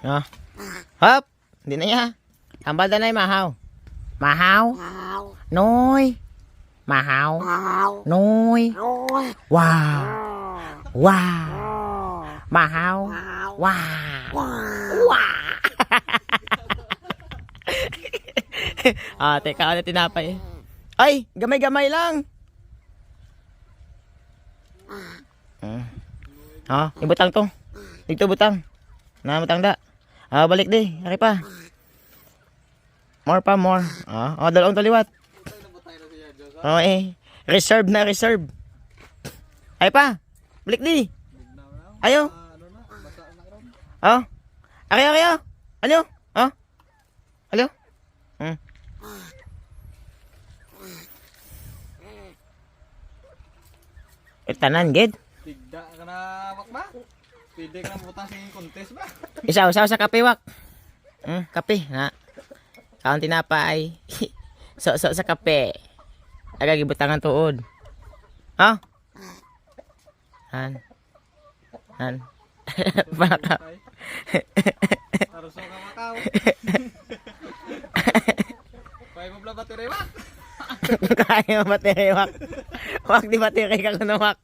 Oh. Hop. Hindi na ya. Hambal na mahaw. Mahaw. Noy. Mahaw. Noy. Wow. Wow. Mahaw. Wow. Wow. Teka, ano tinapay? Ay, gamay-gamay lang. Ibutang to. Dito butang. Butang da. Balik di. Hari pa. More pa, more. Dalawang taliwat. Reserve na, reserve. Ay pa. Balik di. Ayo. Ayo. Ano? Alo? Tanan, gid. Tigda ka na, wak ba? Pwede ka na butang sa contest ba? Isaw sa kape, wak. Kape, na. Kaon tinapay. So sa kape. Aga gibutangan tuod. Han. Baka. Haruso ka makaw. Kaya mo bla battery wak. Kaya mo battery, wak. Wak di battery ka kuno, wak.